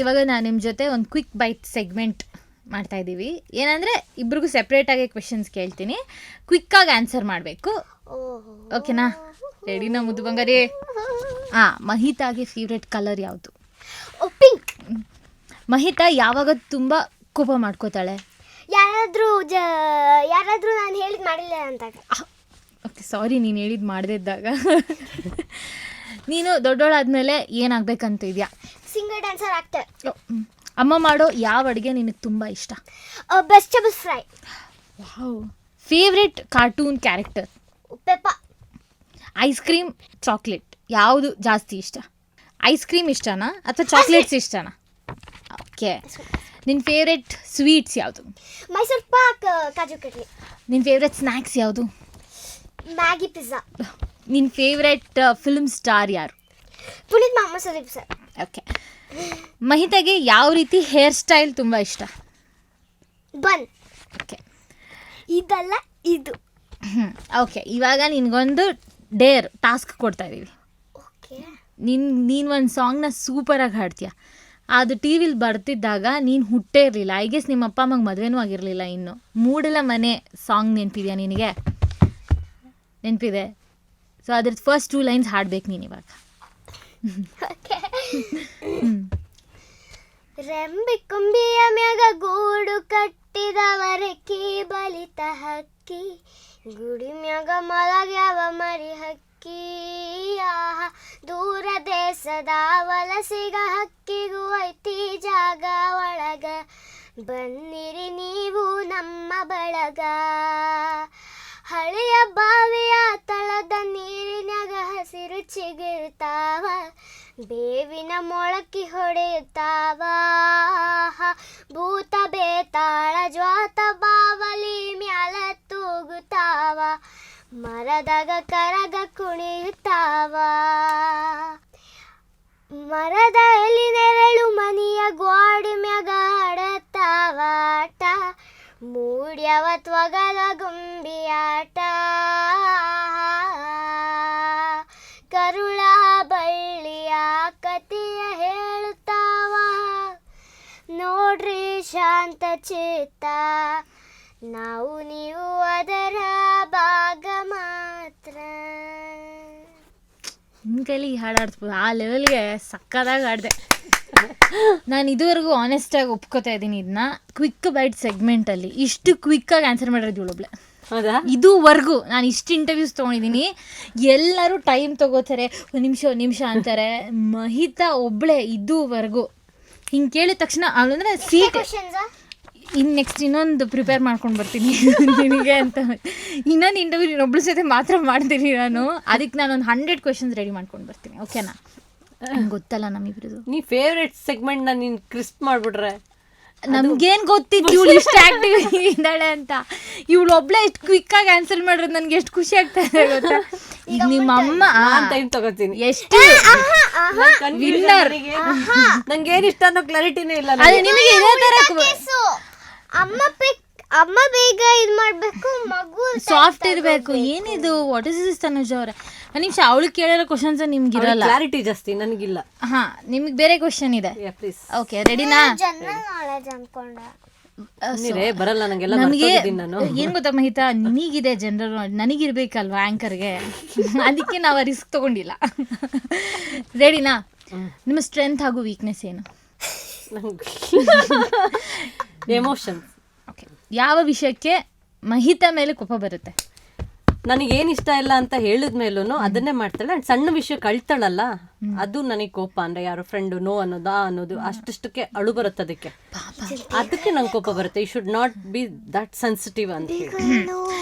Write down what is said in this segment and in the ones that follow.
ಇವಾಗ ನಾನು ನಿಮ್ಮ ಜೊತೆ ಒಂದು ಕ್ವಿಕ್ ಬೈಟ್ ಸೆಗ್ಮೆಂಟ್ ಮಾಡ್ತಾ ಇದ್ದೀವಿ. ಏನಂದರೆ ಇಬ್ರಿಗೂ ಸೆಪ್ರೇಟಾಗಿ ಕ್ವೆಶನ್ಸ್ ಕೇಳ್ತೀನಿ, ಕ್ವಿಕ್ಕಾಗಿ ಆನ್ಸರ್ ಮಾಡಬೇಕು. ಓಕೆನಾ? ರೆಡಿನಾ ಮುದ್ದು ಬಂಗಾರಿ? ಮಹಿತಾಗೆ ಫೇವ್ರೆಟ್ ಕಲರ್ ಯಾವುದು? ಪಿಂಕ್. ಮಹಿತಾ ಯಾವಾಗ ತುಂಬ ಕೋಪ ಮಾಡ್ಕೋತಾಳೆ? ಯಾರಾದರೂ ನಾನು ಹೇಳಿದ್ದು ಮಾಡಿಲ್ಲ ಅಂತಾಗ. ಓಕೆ, ಸಾರಿ, ನೀನು ಹೇಳಿದ್ದು ಮಾಡದೇ ಇದ್ದಾಗ. ನೀನು ದೊಡ್ಡೋಳಾದ್ಮೇಲೆ ಏನಾಗಬೇಕಂತ ಇದೆಯಾ? Singer dancer, actor. ಅಮ್ಮ ಮಾಡೋ ಯಾವ ಅಡುಗೆ ನಿನಗೆ ತುಂಬ ಇಷ್ಟ? Vegetable fry. Wow. Favourite cartoon character? Peppa. Ice cream, chocolate ಯಾವುದು ಜಾಸ್ತಿ ಇಷ್ಟ? ಐಸ್ ಕ್ರೀಮ್ ಇಷ್ಟನಾ ಅಥವಾ ಚಾಕ್ಲೇಟ್ಸ್ ಇಷ್ಟನಾ? ಓಕೆ. ನಿನ್ನ ಫೇವ್ರೆಟ್ ಸ್ವೀಟ್ಸ್ ಯಾವುದು? ಮೈಸೂರು ಪಾಕ್, ಕಾಜು ಕಡ್ಲಿ. ನಿನ್ನ ಫೇವ್ರೆಟ್ ಸ್ನ್ಯಾಕ್ಸ್ ಯಾವುದು? Maggi, pizza. ನಿನ್ನ ಫೇವ್ರೆಟ್ ಫಿಲ್ಮ್ ಸ್ಟಾರ್ ಯಾರು? ಪುನೀತ್ ಮಾಮ, ಸುದೀಪ್ ಸರ್. ಓಕೆ. ಮಹಿತಾಗೆ ಯಾವ ರೀತಿ ಹೇರ್ ಸ್ಟೈಲ್ ತುಂಬ ಇಷ್ಟ? ಬನ್. ಓಕೆ. ಇದಲ್ಲ ಇದು. ಓಕೆ, ಇವಾಗ ನಿನಗೊಂದು ಟಾಸ್ಕ್ ಕೊಡ್ತಾ ಇದ್ದೀವಿ. ಓಕೆ. ನೀನು ಒಂದು ಸಾಂಗ್ನ ಸೂಪರಾಗಿ ಹಾಡ್ತೀಯ. ಅದು ಟಿ ವಿಲಿ ಬರ್ತಿದ್ದಾಗ ನೀನು ಹುಟ್ಟೇ ಇರಲಿಲ್ಲ. ಐ ಗೆಸ್ ನಿಮ್ಮ ಅಪ್ಪ ಅಮ್ಮಗೆ ಮದುವೆನೂ ಆಗಿರಲಿಲ್ಲ. ಇನ್ನು ಮೂಡಲ ಮನೆ ಸಾಂಗ್ ನೆನಪಿದೆಯಾ ನಿನಗೆ? ನೆನಪಿದೆ. ಸೊ ಅದ್ರದ್ದು ಫಸ್ಟ್ 2 ಲೈನ್ಸ್ ಹಾಡ್ಬೇಕು ನೀನು ಇವಾಗ. ರೆಂಬಿ ಕೊಂಬಿಯ ಮ್ಯಾಗ ಗೂಡು ಕಟ್ಟಿದವರಕ್ಕಿ ಬಲಿತ ಹಕ್ಕಿ, ಗುಡಿ ಮ್ಯಾಗ ಮಲಗ್ಯಾವ ಮರಿ ಹಕ್ಕಿ, ದೂರ ದೇಶದ ವಲಸಿಗ ಹಕ್ಕಿಗೂ ಐತಿ ಜಾಗ ಒಳಗ, ಬನ್ನಿರಿ ನೀವು ನಮ್ಮ ಬಳಗ, ಹಳೆಯ ಬಾವಿಯ ತಳದ ನೀರಿನಾಗ ಹಸಿರು ಚಿಗಿರ್ತಾವ, ಬೇವಿನ ಮೊಳಕಿ ಹೊಡೆಯುತ್ತಾವ, ಭೂತ ಬೇತಾಳ ಜ್ವಾತ ಬಾವಲಿ ಮ್ಯಾಲ ತೂಗುತ್ತಾವ, ಮರದಾಗ ಕರಗ ಕುಣಿಯುತ್ತಾವ, ಮರದ ಎಲಿ ನೆರಳು ಮನಿಯ ಗ್ವಾಡಿ ಮ್ಯಾಗ ಆಡತಾವ ಆಟ, ಮೂಡ್ಯವ ತ್ವಗದ ಗುಂಬಿಯಾಟ, ಕರುಳ ಬಳ್ಳಿಯ ಕಥೆಯ ಹೇಳುತ್ತಾವ, ನೋಡ್ರಿ ಶಾಂತ ಚಿತ್ತ, ನಾವು ನೀವು ಅದರ ಭಾಗ ಮಾತ್ರ. ನಿನ್ನ ಕೈಲಿ ಹಾಡಾಡ್ಸ್ಬೋದು. ಆ ಲೆವೆಲ್ಗೆ ಸಕ್ಕದಾಗಿ ಆಡಿದೆ. ನಾನು ಇದುವರೆಗೂ ಆನೆಸ್ಟಾಗಿ ಒಪ್ಕೋತಾ ಇದ್ದೀನಿ ಇದನ್ನ. ಕ್ವಿಕ್ ಬೈಟ್ ಸೆಗ್ಮೆಂಟಲ್ಲಿ ಇಷ್ಟು ಕ್ವಿಕ್ಕಾಗಿ ಆನ್ಸರ್ ಮಾಡಿರೋದು ಇವಳೊಬ್ಳೆ. ಹೌದಾ? ಇದುವರೆಗೂ ನಾನು ಇಷ್ಟು ಇಂಟರ್ವ್ಯೂಸ್ ತೊಗೊಂಡಿದ್ದೀನಿ. ಎಲ್ಲರೂ ಟೈಮ್ ತೊಗೋತಾರೆ, ಒಂದು ನಿಮಿಷ ಅಂತಾರೆ. ಮಹಿತಾ ಒಬ್ಳೆ ಇದುವರೆಗೂ ಹಿಂಗೆ ಕೇಳಿದ ತಕ್ಷಣ ಅವಳಂದ್ರೆ ಸೀಟ್ ನೆಕ್ಸ್ಟ್ ಇನ್ನೊಂದು ಪ್ರಿಪೇರ್ ಮಾಡ್ಕೊಂಡು ಬರ್ತೀನಿ ನಿನಗೆ ಅಂತ. ಇನ್ನೊಂದು ಇಂಟರ್ವ್ಯೂ ನೀನೊಬ್ಳ ಜೊತೆ ಮಾತ್ರ ಮಾಡ್ತೀನಿ ನಾನು. ಅದಕ್ಕೆ ನಾನೊಂದು 100 ಕ್ವೆಶನ್ಸ್ ರೆಡಿ ಮಾಡ್ಕೊಂಡು ಬರ್ತೀನಿ. ಓಕೆನಾ? ಗೊತ್ತಲ್ಲ ನಮ್ಮಿಬ್ರದ್ದು. ನೀ ಫೇವ್ರೆಟ್ ಸೆಗ್ಮೆಂಟ್ನ ನೀನು ಕ್ರಿಸ್ಪ್ ಮಾಡಿಬಿಟ್ರೆ ನಮ್ಗೇನು ಗೊತ್ತಿತ್ತು ಇವಳು ಇಷ್ಟು ಆ್ಯಕ್ಟಿವ್ ಇದ್ದಾಳೆ ಅಂತ. ಇವಳೊಬ್ಳೆ ಇಷ್ಟು ಕ್ವಿಕ್ಕಾಗಿ ಆನ್ಸರ್ ಮಾಡಿರೋದು ನನಗೆ ಎಷ್ಟು ಖುಷಿ ಆಗ್ತಾ ಇದೆ ಗೊತ್ತಾ. ಈಗ ನಿಮ್ಮ ಅಮ್ಮ ಟೈಮ್ ತಗೋತೀನಿ. ಎಷ್ಟು ವಿನ್ನರ್. ನಂಗೇನು ಇಷ್ಟ ಅನ್ನೋ ಕ್ಲಾರಿಟಿನೇ ಇಲ್ಲ. ಅದೇ ನಿಮಗೆ ಇದೇ ಥರ ಅಮ್ಮ ಬೇಗ ಇದು ಮಾಡಬೇಕು, ಮಗು ಸಾಫ್ಟ್ ಇರಬೇಕು. ಏನಿದು ವಾಟ್ ಇಸ್ ದಿಸ್ ತನುಜ ಅವರೇ? ನಿಮಿಷ, ಅವಳಿಗೆ ಕೇಳಿರೋ ಕ್ವಶನ್ಸ್ ನಿಮ್ಗೆ ಇರಲ್ಲ. ಕ್ಲಾರಿಟಿ ಜಾಸ್ತಿ ನನಗಿಲ್ಲ. ನಿಮ್ಗೆ ಬೇರೆ ಕ್ವಶನ್ ಇದೆ. ಓಕೆ, ರೆಡಿನಾ? ಜನರಲ್ ನಾಲೆಜ್ ಅನ್ಕೊಂಡೆ ಬರಲ್ಲ ನಂಗೆಲ್ಲ. ನಮಗೆ ಏನ್ ಗೊತ್ತಾ ಮಹಿತಾ, ನಿನಗಿದೆ ಜನರಲ್ ನಾಲೆಜ್, ನನಗಿರ್ಬೇಕಲ್ವಾ ಆಂಕರ್ಗೆ. ಅದಕ್ಕೆ ನಾವು ರಿಸ್ಕ್ ತಗೊಂಡಿಲ್ಲ. ರೆಡಿನಾ? ನಿಮ್ಮ ಸ್ಟ್ರೆಂತ್ ಹಾಗೂ ವೀಕ್ನೆಸ್ ಏನು? ಎಮೋಷನ್ಸ್. ಓಕೆ. ಯಾವ ವಿಷಯಕ್ಕೆ ಮಹಿತಾ ಮೇಲೆ ಕೋಪ ಬರುತ್ತೆ? ನನಗೇನು ಇಷ್ಟ ಇಲ್ಲ ಅಂತ ಹೇಳಿದ್ಮೇಲೂ ಅದನ್ನೇ ಮಾಡ್ತಾಳೆ. ಅಂಡ್ ಸಣ್ಣ ವಿಷಯ ಕಳ್ತಾಳಲ್ಲ, ಅದು ನನಗೆ ಕೋಪ. ಅಂದ್ರೆ ಯಾರೋ ಫ್ರೆಂಡು ನೋ ಅನ್ನೋದು ಅಷ್ಟಕ್ಕೆ ಅಳು ಬರುತ್ತೆ. ಅದಕ್ಕೆ ನಂಗೆ ಕೋಪ ಬರುತ್ತೆ. You should not be that sensitive ಅಂತ ಹೇಳಿ.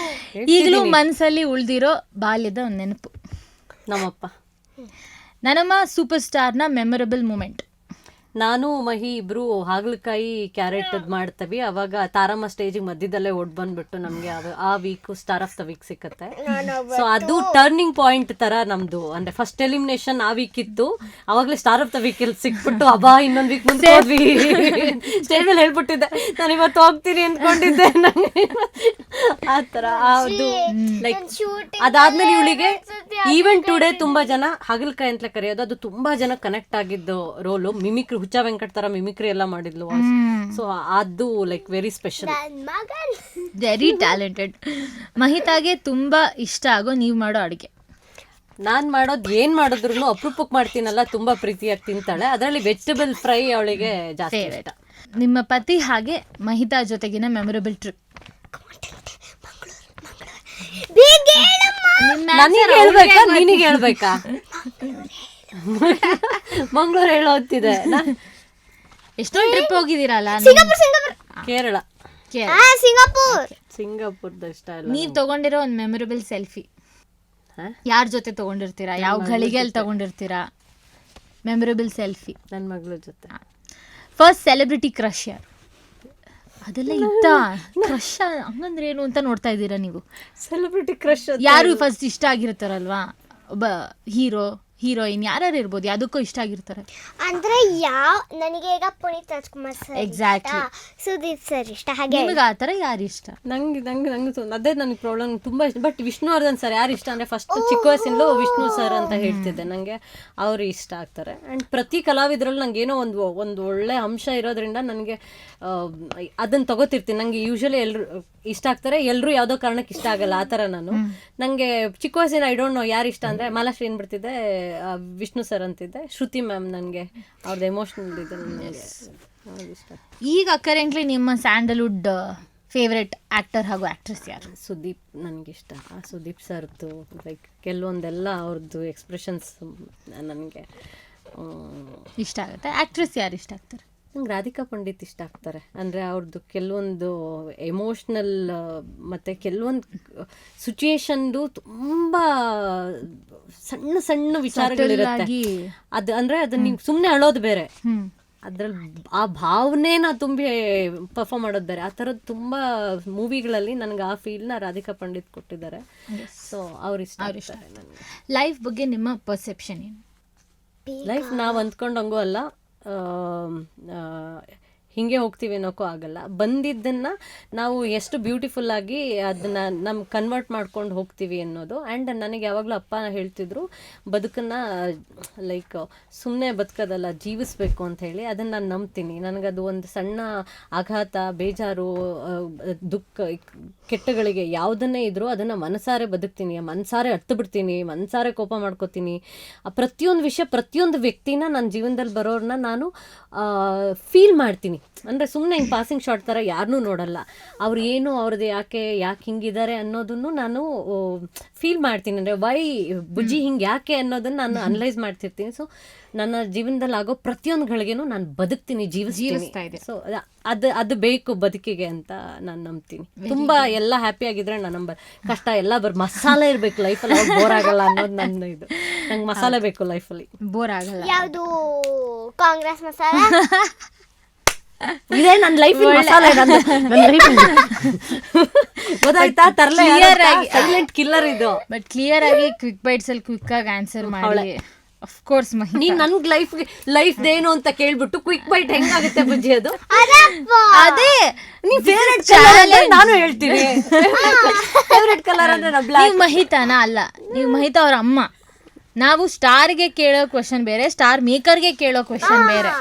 ಈಗಲೂ ಮನಸ್ಸಲ್ಲಿ ಉಳಿದಿರೋ ಬಾಲ್ಯದ ಒಂದು ನೆನಪು? ನಮ್ಮಪ್ಪ. ನನ್ನಮ್ಮ ಸೂಪರ್ ಸ್ಟಾರ್ನ ಮೆಮೊರಬಲ್ ಮೂಮೆಂಟ್? ನಾನು ಮಹಿ ಇಬ್ರು ಹಾಗಲಕಾಯಿ ಕ್ಯಾರೆಟ್ ಮಾಡ್ತೀವಿ. ಅವಾಗ ತಾರಮ್ಮ ಸ್ಟೇಜಿಗೆ ಮಧ್ಯದಲ್ಲೇ ಓಡ್ ಬಂದ್ಬಿಟ್ಟು ನಮ್ಗೆ ಆ week star of the week ಸಿಕ್ಕತ್ತೆ. ಸೊ ಅದು ಟರ್ನಿಂಗ್ ಪಾಯಿಂಟ್ ತರ ನಮ್ದು. ಅಂದ್ರೆ ಫಸ್ಟ್ ಎಲಿಮಿನೇಷನ್ ಆ ವೀಕ್ ಇತ್ತು, ಅವಾಗಲೇ ಸ್ಟಾರ್ ಆಫ್ ದ ವೀಕ್ ಅಲ್ಲಿ ಸಿಕ್ಬಿಟ್ಟು ಅಬ್ಬಾ ಇನ್ನೊಂದು ವೀಕ್ ಮುಂದೆ ಹೋದ್ವಿ. ಸ್ಟೇಜ್ ಮೇಲೆ ಹೇಳ್ಬಿಟ್ಟಿದ್ದೆ ನಾನು ಇವತ್ತು ಹೋಗ್ತೀನಿ ಅಂದ್ಕೊಂಡಿದ್ದೆ. ಆ ತರ ಅದು ಲೈಕ್ ಅದಾದ್ಮೇಲೆ ಇವಳಿಗೆ ಈವೆಂಟ್ ಟುಡೇ ತುಂಬಾ ಜನ ಹಾಗಲಕಾಯಿ ಅಂತಲೇ ಕರೆಯೋದು. ಅದು ತುಂಬಾ ಜನ ಕನೆಕ್ಟ್ ಆಗಿದ್ದು ರೋಲು. ಮಿಮಿಕ್ರಿ ಹುಚ್ಚ ವೆಂಕಟ್ ತರ ಮಿಮಿಕ್ರಿ ಎಲ್ಲ ಮಾಡಿದ್ಲು. ಸೊ ಅದು like very special. Very talented. ಮಹಿತಾಗೆ ತುಂಬಾ ಇಷ್ಟ ಆಗೋ ನೀವು ಮಾಡೋ ಅಡುಗೆ? ನಾನು ಮಾಡೋದು ಏನು ಮಾಡಿದ್ರು ಅಪರೂಪಕ್ಕೆ ಮಾಡ್ತೀನಲ್ಲ, ತುಂಬಾ ಪ್ರೀತಿಯಾಗಿ ತಿಂತಾಳೆ. ಅದರಲ್ಲಿ ವೆಜಿಟೇಬಲ್ ಫ್ರೈ ಅವಳಿಗೆ ಜಾಸ್ತಿ ಇಷ್ಟ. ನಿಮ್ಮ ಪತಿ ಹಾಗೆ ಮಹಿತಾ ಜೊತೆಗಿನ ಮೆಮೊರಬಲ್ ಟ್ರಿಪ್? ನನಗೆ ಹೇಳ್ಬೇಕಾ ನಿನಗೆ ಹೇಳ್ಬೇಕಾ? ಮಂಗಳೂರು ಹೇಳೋತಿದೆ. ಎಷ್ಟೊಂದು ಟ್ರಿಪ್ ಹೋಗಿದ್ದೀರಲ್ಲ? ಕೇರಳ, ಸಿಂಗಾಪುರ್ ಇಷ್ಟ ಇಲ್ಲ. ನೀವು ತಗೊಂಡಿರೋ ಒಂದು ಮೆಮೊರಬಲ್ ಸೆಲ್ಫಿ ಯಾರ ಜೊತೆ ತಗೊಂಡಿರ್ತೀರಾ? ಯಾವ ಗಳಿಗೆಯಲ್ಲಿ ತಗೊಂಡಿರ್ತೀರಾ ಮೆಮೊರಬಲ್ ಸೆಲ್ಫಿ? ನನ್ನ ಮಗಳ ಜೊತೆ. ಫಸ್ಟ್ ಸೆಲೆಬ್ರಿಟಿ ಕ್ರಶ್ ಯಾರು? ಅದೆಲ್ಲ ಇತ್ತ ಕ್ರಶ್ ಹಂಗಂದ್ರೆ ಏನು ಅಂತ ನೋಡ್ತಾ ಇದ್ದೀರಾ ನೀವು? ಸೆಲೆಬ್ರಿಟಿ ಕ್ರಶ್ ಯಾರು ಫಸ್ಟ್ ಇಷ್ಟ ಆಗಿರ್ತಾರಲ್ವಾ? ಒಬ್ಬ ಹೀರೋ, ಹೀರೋಯಿನ್ ಯಾರ್ಯಾರು ಇರ್ಬೋದು, ಯಾವುದಕ್ಕೂ ಇಷ್ಟ ಆಗಿರ್ತಾರೆ. ಅಂದ್ರೆ ನನಗೆ ಈಗ Puneeth Rajkumar sir exactly, Sudeep sir ಇಷ್ಟ. ಹಾಗೆ ನಿಮಗೆ ಆ ಥರ ಯಾರು ಇಷ್ಟ? ನಂಗೆ ಅದೇ ನನಗೆ ಪ್ರಾಬ್ಲಮ್ ತುಂಬಾ ಇಷ್ಟ. ಬಟ್ ವಿಷ್ಣುವರ್ಧನ್ ಸರ್ ಯಾರು ಇಷ್ಟ ಅಂದರೆ ಫಸ್ಟ್ ಚಿಕ್ಕ ವಯಸ್ಸಿಂದಲೂ ವಿಷ್ಣು ಸರ್ ಅಂತ ಹೇಳ್ತಿದ್ದೆ. ನನಗೆ ಅವರು ಇಷ್ಟ ಆಗ್ತಾರೆ. ಆ್ಯಂಡ್ ಪ್ರತಿ ಕಲಾವಿದರಲ್ಲಿ ನಂಗೆ ಏನೋ ಒಂದು ಒಳ್ಳೆ ಅಂಶ ಇರೋದ್ರಿಂದ ನನಗೆ ಅದನ್ನು ತಗೋತಿರ್ತೀನಿ. ನನಗೆ ಯೂಶಲಿ ಎಲ್ಲರೂ ಇಷ್ಟ ಆಗ್ತಾರೆ, ಎಲ್ಲರೂ ಯಾವುದೋ ಕಾರಣಕ್ಕೆ ಇಷ್ಟ ಆಗಲ್ಲ, ಆ ಥರ ನಾನು. ನನಗೆ ಚಿಕ್ಕ ವಯಸ್ಸಿನ ಐ ಡೋಂಟ್ ನೋ ಯಾರು ಇಷ್ಟ ಅಂದರೆ ಮಾಲಾಶ್ರೀ ಏನ್ಬಿಡ್ತಿದ್ದೆ, ವಿಷ್ಣು ಸರ್ ಅಂತಿದ್ದೆ, ಶ್ರುತಿ ಮ್ಯಾಮ್. ನನಗೆ ಅವ್ರದ್ದು ಎಮೋಷ್ನಲ್ ಇದೆ ಇಷ್ಟ. ಈಗ ಕರೆಂಟ್ಲಿ ನಿಮ್ಮ ಸ್ಯಾಂಡಲ್ವುಡ್ ಫೇವ್ರೆಟ್ ಆ್ಯಕ್ಟರ್ ಹಾಗೂ ಆ್ಯಕ್ಟ್ರೆಸ್ ಯಾರು? ಸುದೀಪ್ ನನಗಿಷ್ಟ. ಸುದೀಪ್ ಸರ್ದು ಲೈಕ್ ಕೆಲವೊಂದೆಲ್ಲ ಅವ್ರದ್ದು ಎಕ್ಸ್ಪ್ರೆಷನ್ಸ್ ನನಗೆ ಇಷ್ಟ ಆಗುತ್ತೆ. ಆ್ಯಕ್ಟ್ರೆಸ್ ಯಾರು ಇಷ್ಟ ಆಗ್ತಾರೆ? ನಂಗೆ ರಾಧಿಕಾ ಪಂಡಿತ್ ಇಷ್ಟ ಆಗ್ತಾರೆ. ಅಂದರೆ ಅವ್ರದ್ದು ಕೆಲವೊಂದು ಎಮೋಷ್ನಲ್ ಮತ್ತು ಕೆಲವೊಂದು ಸಿಚುಯೇಷನ್ದು ತುಂಬ ಸಣ್ಣ ಸಣ್ಣ ವಿಚಾರಗಳಿರುತ್ತೆ. ಅದು ಅಂದರೆ ಅದನ್ನ ನೀವು ಸುಮ್ಮನೆ ಅಳೋದು ಬೇರೆ, ಅದರಲ್ಲಿ ಆ ಭಾವನೆನ ತುಂಬಿ ಪರ್ಫಾರ್ಮ್ ಮಾಡೋದು ಬೇರೆ. ಆ ಥರದ್ದು ತುಂಬ ಮೂವಿಗಳಲ್ಲಿ ನನಗೆ ಆ ಫೀಲ್ನ ರಾಧಿಕಾ ಪಂಡಿತ್ ಕೊಟ್ಟಿದ್ದಾರೆ. ಸೊ ಅವ್ರು ಇಷ್ಟ ಆಗ್ತಾರೆ ನನಗೆ. ಲೈಫ್ ಬಗ್ಗೆ ನಿಮ್ಮ ಪರ್ಸೆಪ್ಷನ್ ಏನು? ಲೈಫ್ ನಾವು ಅಂದ್ಕೊಂಡಂಗೂ ಅಲ್ಲ, ಹೀಗೆ ಹೋಗ್ತೀವಿ ಅನ್ನೋಕ್ಕೂ ಆಗಲ್ಲ. ಬಂದಿದ್ದನ್ನು ನಾವು ಎಷ್ಟು ಬ್ಯೂಟಿಫುಲ್ಲಾಗಿ ಅದನ್ನು ನಮ್ಗೆ ಕನ್ವರ್ಟ್ ಮಾಡ್ಕೊಂಡು ಹೋಗ್ತೀವಿ ಅನ್ನೋದು. ಆ್ಯಂಡ್ ನನಗೆ ಯಾವಾಗಲೂ ಅಪ್ಪ ಹೇಳ್ತಿದ್ರು, ಬದುಕನ್ನು ಲೈಕ್ ಸುಮ್ಮನೆ ಬದುಕೋದಲ್ಲ, ಜೀವಿಸ್ಬೇಕು ಅಂತ ಹೇಳಿ. ಅದನ್ನು ನಾನು ನಂಬ್ತೀನಿ. ನನಗದು ಒಂದು ಸಣ್ಣ ಆಘಾತ, ಬೇಜಾರು, ದುಃಖ, ಕೆಟ್ಟಗಳಿಗೆ ಯಾವುದನ್ನೇ ಇದ್ರೂ ಅದನ್ನು ಮನಸಾರೆ ಬದುಕ್ತೀನಿ, ಮನಸಾರೆ ಅರ್ತು ಬಿಡ್ತೀನಿ, ಮನಸಾರೆ ಕೋಪ ಮಾಡ್ಕೋತೀನಿ. ಪ್ರತಿಯೊಂದು ವಿಷಯ, ಪ್ರತಿಯೊಂದು ವ್ಯಕ್ತಿನ ನನ್ನ ಜೀವನದಲ್ಲಿ ಬರೋರನ್ನ ನಾನು ಫೀಲ್ ಮಾಡ್ತೀನಿ. ಅಂದರೆ ಸುಮ್ಮನೆ ಹಿಂಗೆ ಪಾಸಿಂಗ್ ಶಾಟ್ ಥರ ಯಾರನ್ನೂ ನೋಡಲ್ಲ. ಅವ್ರು ಏನು, ಅವ್ರದ್ದು ಯಾಕೆ ಹಿಂಗಿದ್ದಾರೆ ಅನ್ನೋದನ್ನು ನಾನು ಫೀಲ್ ಮಾಡ್ತೀನಿ. ಅಂದರೆ ವೈ ಬುಜ್ಜಿ ಹಿಂಗೆ ಯಾಕೆ ಅನ್ನೋದನ್ನು ನಾನು ಅನಲೈಸ್ ಮಾಡ್ತಿರ್ತೀನಿ. ಸೊ ನನ್ನ ಜೀವನದಲ್ಲಿ ಆಗೋ ಪ್ರತಿಯೊಂದು ಗಳಿಗೆನೂ ನಾನು ಬದುಕ್ತೀನಿ, ಜೀವಿಸ್ತಾ ಇದೆ. ಸೊ ಅದು ಬೇಕು ಬದುಕಿಗೆ ಅಂತ ನಾನು ನಂಬ್ತೀನಿ. ತುಂಬ ಎಲ್ಲ ಹ್ಯಾಪಿ ಆಗಿದ್ರೆ ನಾನು ನಂಬರ್ ಕಷ್ಟ ಎಲ್ಲ ಮಸಾಲೆ ಇರಬೇಕು ಲೈಫಲ್ಲಿ, ಅವ್ರು ಬೋರ್ ಆಗಲ್ಲ ಅನ್ನೋದು ನನ್ನ ಇದು. ನಂಗೆ ಮಸಾಲೆ ಬೇಕು ಲೈಫಲ್ಲಿ, ಬೋರ್ ಆಗಲ್ಲ. ಯಾವುದು ಕಾಂಗ್ರೆಸ್ ಮಸಾಲ ಇದೇ ನನ್ನ ಲೈಫ್ ಮಸಾಲೆ. ಗೊತ್ತಾಯ್ತಾ? ತರಲೆ ಸೈಲೆಂಟ್ ಕಿಲ್ಲರ್ ಇದು. ಬಟ್ ಕ್ಲಿಯರ್ ಆಗಿ ಕ್ವಿಕ್ ಬೈಟ್ಸ್ ಅಲ್ಲಿ ಕ್ವಿಕ್ ಆಗಿ ಆನ್ಸರ್ ಮಾಡಿ. ಆಫ್ ಕೋರ್ಸ್ ನೀನ್ ನನ್ಗೆ ಲೈಫ್ದೇನು ಅಂತ ಕೇಳ್ಬಿಟ್ಟು ಕ್ವಿಕ್ ಬೈಟ್ ಹೆಂಗಾಗುತ್ತೆ ಬುಜ್ಜಿ? ಅದು ಅದೇ ನೀ ಫೇವ್ರೆಟ್ ಕಲರ್ ನಾನು ಹೇಳ್ತೀನಿ. ಫೇವ್ರೆಟ್ ಕಲರ್ ಅಂದ್ರೆ ನೀವು ಮಹಿತಾನ ಅಲ್ಲ, ನೀವು ಮಹಿತಾ ಅವ್ರ ಅಮ್ಮ. ನಾವು ಸ್ಟಾರ್ಗೆ ಕೇಳೋ ಕ್ವಶನ್ ಬೇರೆ, ಸ್ಟಾರ್ ಮೇಕರ್ಗೆ ಕೇಳೋ ಕ್ವಶನ್ ಬೇರೆ.